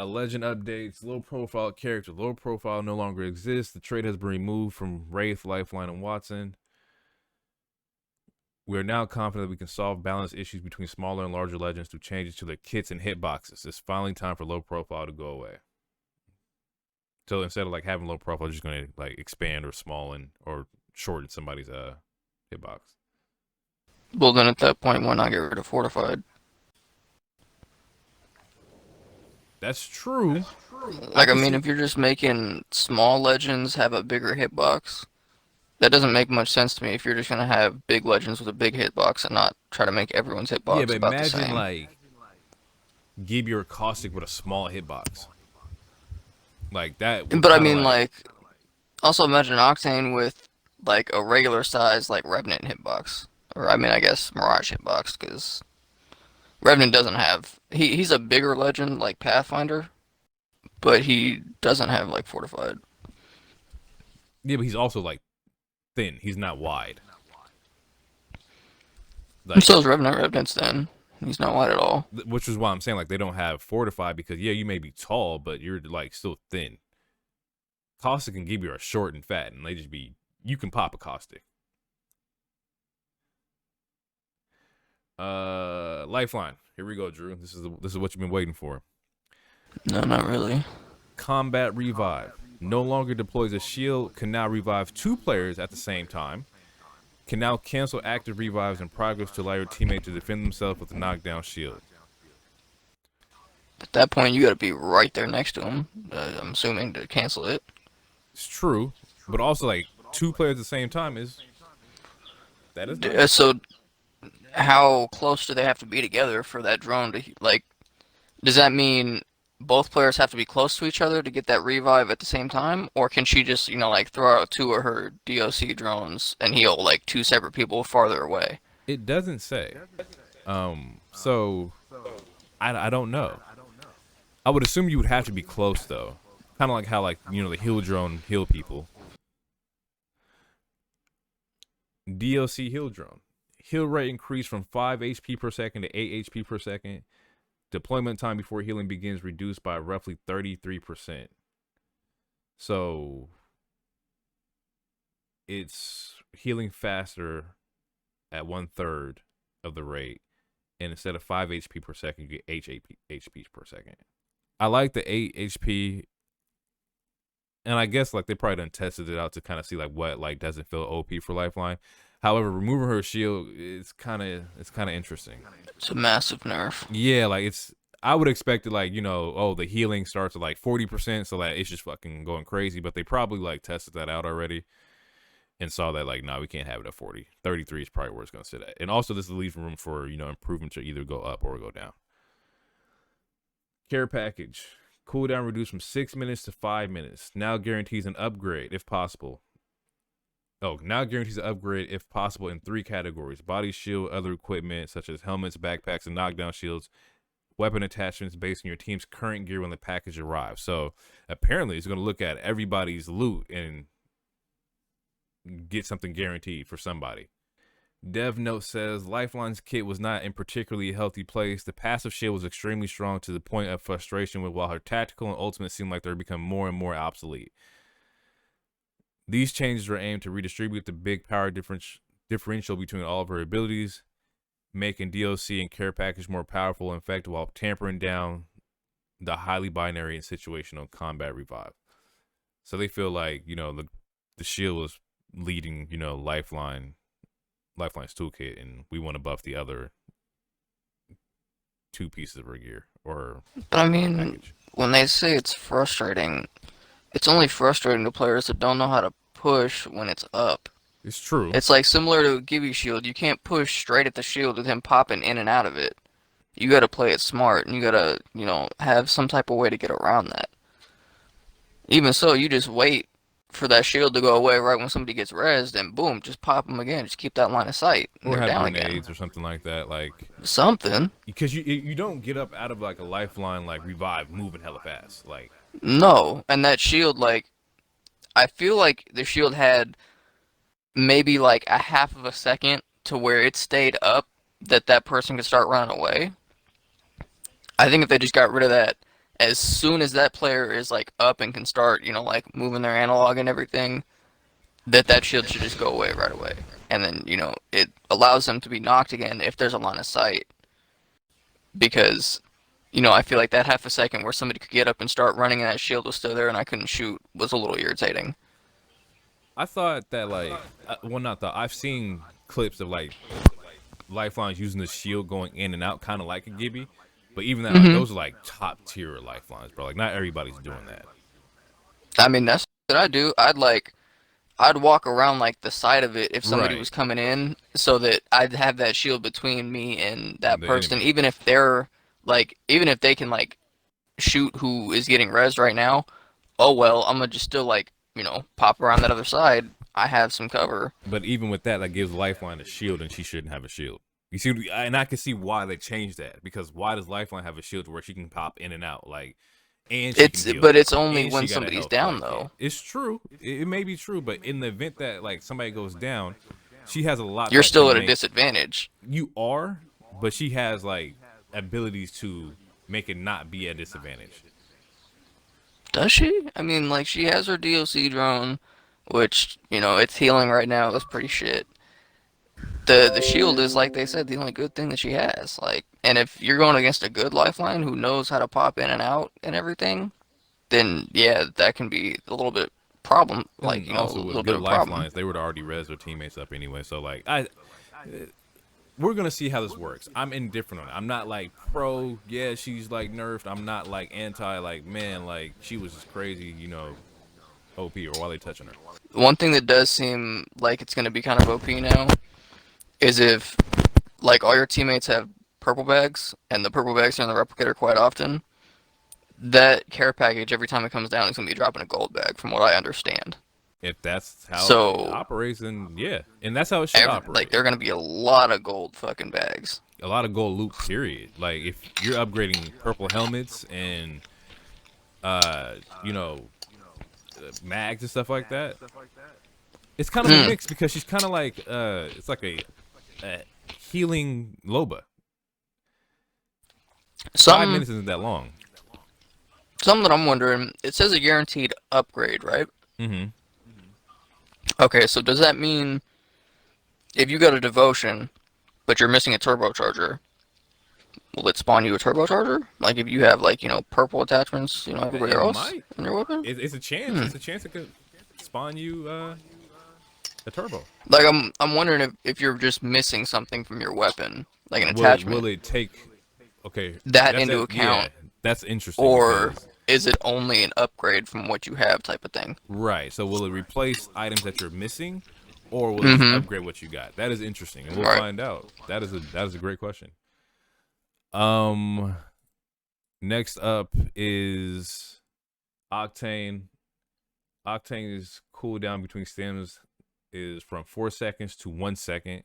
Legend updates. Low profile character. Low profile no longer exists. The trait has been removed from Wraith, Lifeline, and Watson. We are now confident that we can solve balance issues between smaller and larger legends through changes to their kits and hitboxes. It's finally time for low profile to go away. So instead of like having low profile, just gonna like expand or small or shorten somebody's hitbox. Well, then at that point, why not get rid of fortified? That's true. Like, I mean, if you're just making small legends have a bigger hitbox, that doesn't make much sense to me if you're just gonna have big legends with a big hitbox and not try to make everyone's Yeah, hitbox but about the imagine same. like give your caustic with a small hitbox. Like that would But I kind of mean, like like, also imagine Octane with like a regular size like Revenant hitbox, or I mean, I guess Mirage hitbox, because Revenant doesn't have he's a bigger legend like Pathfinder, but he doesn't have like fortified. yeah, but he's also like thin. He's not wide. And Like so is Revenant. Revenant's thin. He's not wide at all. which is why I'm saying like they don't have fortified because yeah, you may be tall, but you're like still thin. Caustic and Gibby are short and fat, and they just be you can pop a caustic. Lifeline. Here we go, Drew. This is what you've been waiting for. No, not really. Combat revive. No longer deploys a shield. Can now revive two players at the same time. Can now cancel active revives in progress to allow your teammate to defend themselves with a knockdown shield. At that point, you gotta be right there next to him. I'm assuming to cancel it. It's true, but also like two players at the same time is nice. So, how close do they have to be together for that drone to like? Does that mean both players have to be close to each other to get that revive at the same time, or can she just like throw out two of her DOC drones and heal like two separate people farther away? It doesn't say. So I don't know. I would assume you would have to be close though. Kind of like how like the heal drone heal people. DLC heal drone. Heal rate increased from 5 HP per second to 8 HP per second. Deployment time before healing begins reduced by roughly 33%. So it's healing faster at 1/3 of the rate. And instead of 5 HP per second, you get 8 HP per second. I like the 8 HP. And I guess like they probably done tested it out to kind of see like what like doesn't feel OP for Lifeline. However, removing her shield is kind of interesting. It's a massive nerf. Yeah, like I would expect it like oh the healing starts at like 40%, so like it's just fucking going crazy. But they probably like tested that out already and saw that like we can't have it at 40. 33 is probably where it's gonna sit at. And also this leaves room for improvement to either go up or go down. Care package. Cooldown reduced from 6 minutes to 5 minutes. Now guarantees an upgrade if possible. Oh, now guarantees an upgrade if possible in 3 categories: body shield, other equipment such as helmets, backpacks, and knockdown shields, weapon attachments based on your team's current gear when the package arrives. So apparently it's going to look at everybody's loot and get something guaranteed for somebody. Dev note says Lifeline's kit was not in particularly healthy place. The passive shield was extremely strong to the point of frustration while her tactical and ultimate seemed like they're becoming more and more obsolete. These changes are aimed to redistribute the big power differential between all of her abilities, making DLC and care package more powerful and effective while tampering down the highly binary and situational combat revive. So they feel like, the shield was leading, Lifeline's toolkit, and we want to buff the other 2 pieces of her gear or But I mean, package. when they say it's frustrating, it's only frustrating to players that don't know how to push when it's up. It's true. It's like similar to Gibby Shield. You can't push straight at the shield with him popping in and out of it. You gotta play it smart, and you gotta, have some type of way to get around that. Even so, you just wait for that shield to go away right when somebody gets rezzed, and boom, just pop them again. Just keep that line of sight, and Or they're have down again. grenades or something like that, like Something. because you don't get up out of like a Lifeline like revive moving hella fast. Like No, and that shield, like, I feel like the shield had maybe like a half of a second to where it stayed up that person could start running away. I think if they just got rid of that as soon as that player is like up and can start, like moving their analog and everything, that shield should just go away right away. And then, it allows them to be knocked again if there's a line of sight. Because, I feel like that half a second where somebody could get up and start running and that shield was still there and I couldn't shoot was a little irritating. I thought that like, well, not thought. I've seen clips of like lifelines using the shield going in and out, kind of like a Gibby. But even that, like, those are like top tier lifelines, bro. Like not everybody's doing that. I mean, that's what I do. I'd walk around like the side of it if somebody Right. was coming in, so that I'd have that shield between me and that The person, enemy. even if they're like, even if they can like shoot who is getting rezzed right now. Oh well, I'm gonna just still like, pop around that other side. I have some cover. But even with that, that gives Lifeline a shield, and she shouldn't have a shield. You see, and I can see why they changed that, because why does Lifeline have a shield where she can pop in and out, like, and she can heal, But it's only and when she got a somebody's health down like though. It's true. It may be true, but in the event that like somebody goes down, she has a lot You're that can still at a make. disadvantage. You are, but she has like abilities to make it not be a disadvantage. Does she? I mean, like she has her DOC drone, which it's healing right now. That's pretty shit. The shield is, like they said, the only good thing that she has. Like, and if you're going against a good lifeline who knows how to pop in and out and everything, then yeah, that can be a little bit problem. Like, And a also with little bit good of a problem. lifelines, they would already res their teammates up anyway. So like we're gonna see how this works. I'm indifferent on it. I'm not like pro, yeah, she's like nerfed. I'm not like anti, like man, like she was just crazy, OP, or why they touching her. One thing that does seem like it's going to be kind of OP now is if like all your teammates have purple bags and the purple bags are in the replicator quite often. That care package every time it comes down is going to be dropping a gold bag, from what I understand. If that's how it So operates, then yeah, and that's how it should like operate. there are going to be a lot of gold fucking bags. A lot of gold loot, period. Like if you're upgrading purple helmets and uh, you know, mags and stuff like that, it's kind of a mix because she's kind of like it's like a healing Loba. 5 minutes Some isn't that long. Something that I'm wondering. It says a guaranteed upgrade, right? Mm-hmm. Okay, so does that mean if you got a devotion, but you're missing a turbocharger, will it spawn you a turbocharger? Like if you have like purple attachments, everywhere It else might. in your weapon? It's a chance. It's a chance it could spawn you a turbo. Like I'm wondering if you're just missing something from your weapon, like an Will attachment, it take? Okay, that that's into yeah, account, that's interesting. or Because is it only an upgrade from what you have type of thing? right, so will it replace items that you're missing, or will it just Mm-hmm. upgrade what you got? That is interesting, and we'll Right. find out. That is a great question. Next up is Octane. Octane's cooldown between stems is from 4 seconds to 1 second.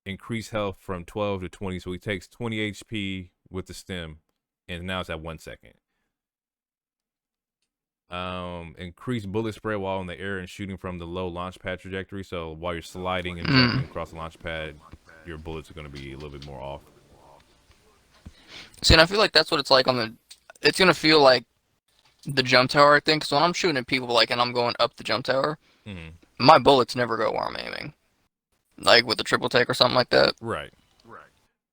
Increase health from 12 to 20, so he takes 20 HP with the stem, and now it's at 1 second. Increase bullet spread while in the air and shooting from the low launch pad trajectory. So while you're sliding and jumping across the launch pad, your bullets are going to be a little bit more off. See, and I feel like that's what it's like on the. It's gonna feel like the jump tower, I think. So when I'm shooting at people, like, and I'm going up the jump tower, my bullets never go where I'm aiming. Like with the triple take or something like that. Right.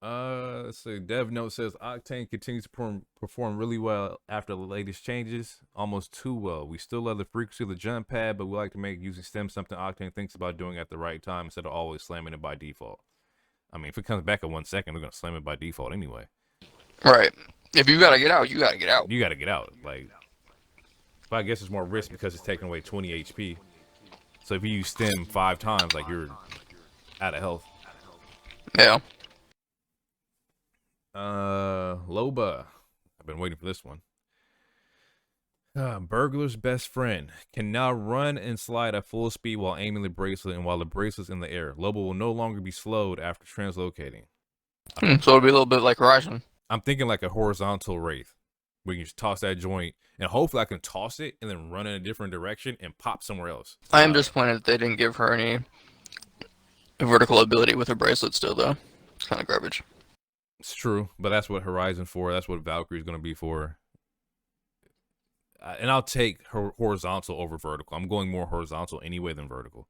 Let's see. Dev Note says Octane continues to perform really well after the latest changes. Almost too well. We still love the frequency of the jump pad, but we like to make using stem something Octane thinks about doing at the right time instead of always slamming it by default. I mean, if it comes back at 1 second, we're gonna slam it by default anyway. Right. If you gotta get out, you gotta get out. You got to get out. Like, but I guess it's more risk because it's taking away 20 HP. So if you use stem 5 times, like you're out of health. Yeah. Loba. I've been waiting for this one. Burglar's best friend can now run and slide at full speed while aiming the bracelet and while the bracelet's in the air. Loba will no longer be slowed after translocating. So it'll be a little bit like Horizon. I'm thinking like a horizontal wraith, where you can just toss that joint, and hopefully I can toss it and then run in a different direction and pop somewhere else. I am disappointed that they didn't give her any vertical ability with her bracelet still, though. It's kind of garbage. It's true, but that's what Horizon for. That's what Valkyrie's going to be for. And I'll take horizontal over vertical. I'm going more horizontal anyway than vertical.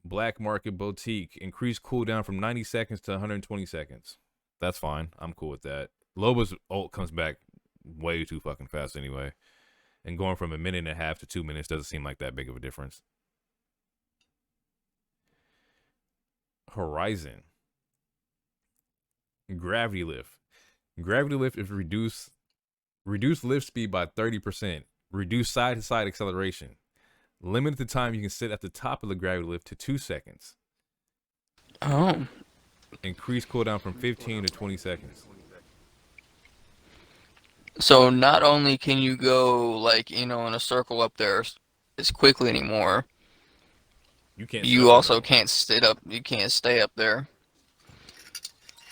Black Market Boutique, increased cooldown from 90 seconds to 120 seconds. That's fine. I'm cool with that. Loba's ult comes back way too fucking fast anyway. And going from 1.5 to 2 minutes doesn't seem like that big of a difference. Horizon. Gravity lift. Gravity lift is reduce lift speed by 30%. Reduce side-to-side acceleration. Limit the time you can sit at the top of the gravity lift to 2 seconds. Oh. Increase cooldown from 15 to 20 seconds. So not only can you go, like, in a circle up there as quickly anymore, you also can't sit up. You can't stay up there.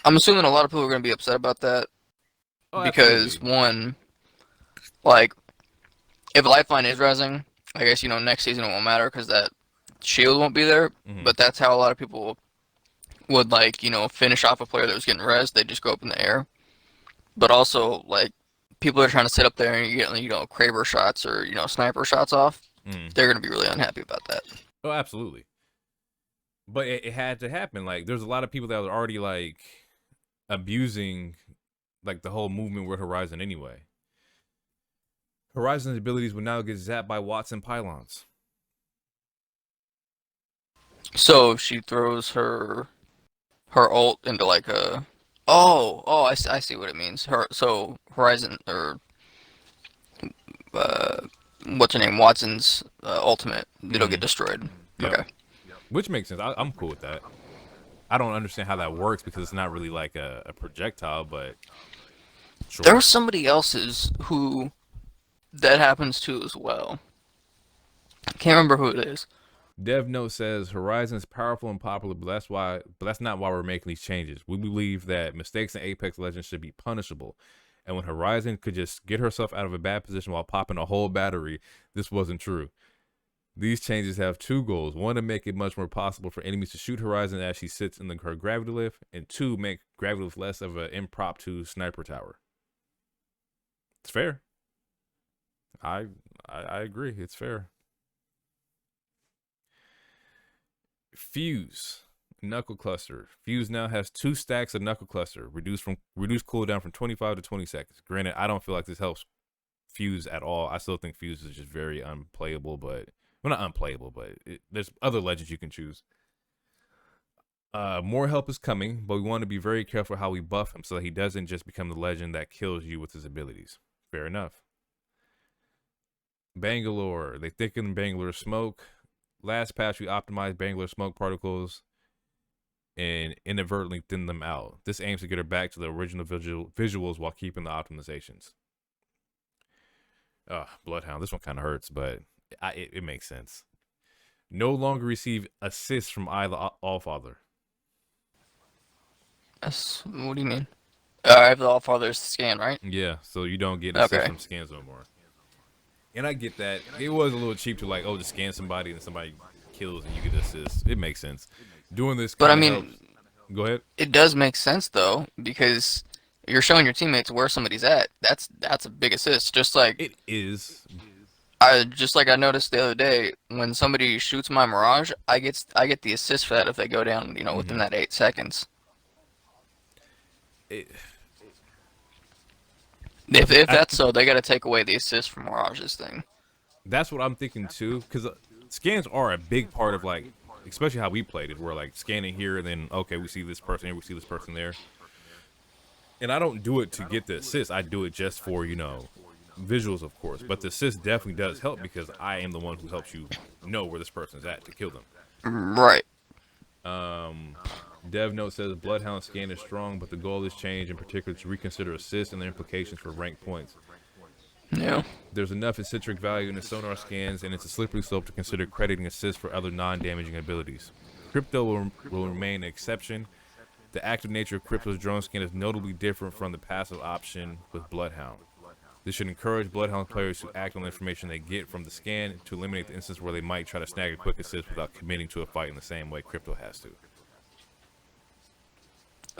I'm assuming a lot of people are going to be upset about that. Oh, because, absolutely. one, like, if Lifeline is rising, I guess, next season it won't matter because that shield won't be there. Mm-hmm. But that's how a lot of people would, like, finish off a player that was getting res. They just go up in the air. But also, like, people are trying to sit up there and you get, Kraber shots or, sniper shots off. They're going to be really unhappy about that. Oh, absolutely. But it had to happen. Like, there's a lot of people that were already, like, abusing, like, the whole movement with Horizon anyway. Horizon's abilities will now get zapped by Watson pylons. So she throws her ult into like a. I see what it means. So Horizon or what's her name? Watson's ultimate. It'll get destroyed. Yep. Okay. Which makes sense. I'm cool with that. I don't understand how that works because it's not really like a projectile, but sure. There was somebody else's who that happens to as well. I can't remember who it is. Dev Note says Horizon is powerful and popular, but that's not why we're making these changes. We believe that mistakes in Apex Legends should be punishable. And when Horizon could just get herself out of a bad position while popping a whole battery, this wasn't true. These changes have two goals. One, to make it much more possible for enemies to shoot Horizon as she sits in her gravity lift, and two, make gravity lift less of an impromptu sniper tower. It's fair. I agree. It's fair. Fuse knuckle cluster. Fuse now has 2 stacks of knuckle cluster, reduced cooldown from 25 to 20 seconds. Granted, I don't feel like this helps Fuse at all. I still think Fuse is just very unplayable, but well, not unplayable, but there's other legends you can choose. More help is coming, but we want to be very careful how we buff him so that he doesn't just become the legend that kills you with his abilities. Fair enough. Bangalore. They thicken Bangalore smoke. Last patch, we optimized Bangalore smoke particles and inadvertently thinned them out. This aims to get her back to the original visuals while keeping the optimizations. Bloodhound. This one kind of hurts, but it makes sense. No longer receive assists from either Allfather. What do you mean? I have the Allfather's scan, right? Yeah, so you don't get assists from scans no more. And I get that. It was a little cheap to like, just scan somebody and somebody kills and you get assist. It makes sense. Doing this but I helps. mean, go ahead. It does make sense though, because you're showing your teammates where somebody's at. That's a big assist. Just like it is. I noticed the other day when somebody shoots my Mirage, I get the assist for that if they go down, within that 8 seconds. If that's so, they got to take away the assist from Mirage's thing. That's what I'm thinking too, because scans are a big part of like, especially how we played it. We're like scanning here, and then okay, we see this person here, we see this person there. And I don't do it to get the assist. I do it just for visuals, of course. But the assist definitely does help because I am the one who helps you know where this person's at to kill them. Right. Dev Note says Bloodhound scan is strong, but the goal is changed, in particular to reconsider assists and their implications for rank points. Yeah. There's enough eccentric value in the sonar scans, and it's a slippery slope to consider crediting assists for other non-damaging abilities. Crypto will remain an exception. The active nature of Crypto's drone scan is notably different from the passive option with Bloodhound. This should encourage Bloodhound players to act on the information they get from the scan to eliminate the instance where they might try to snag a quick assist without committing to a fight in the same way Crypto has to.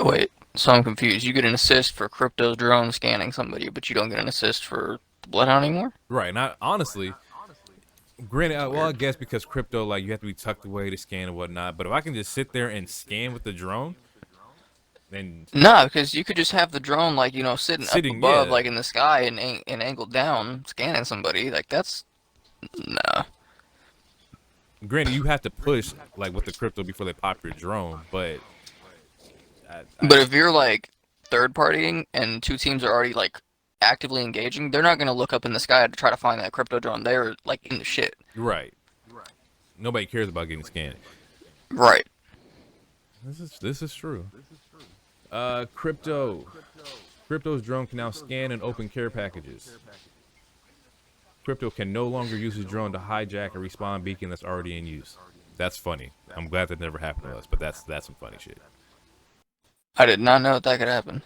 Wait, so I'm confused. You get an assist for Crypto's drone scanning somebody, but you don't get an assist for the Bloodhound anymore? Right. Not honestly. Granted, That's well, I weird. guess because crypto, like you have to be tucked away to scan and whatnot. But if I can just sit there and scan with the drone, then Nah, because you could just have the drone, like, sitting up sitting, above, yeah. like in the sky and angled down, scanning somebody. Like, that's. Nah. Granted, you have to push like with the crypto before they pop your drone, but I But if you're, like, third partying and two teams are already, like, actively engaging, they're not going to look up in the sky to try to find that crypto drone. They're, like, in the shit. right. Nobody cares about getting scanned. Right. This is true. Crypto. Crypto's drone can now scan and open care packages. Crypto can no longer use his drone to hijack a respawn beacon that's already in use. That's funny. I'm glad that never happened to us, but that's some funny shit. I did not know that could happen.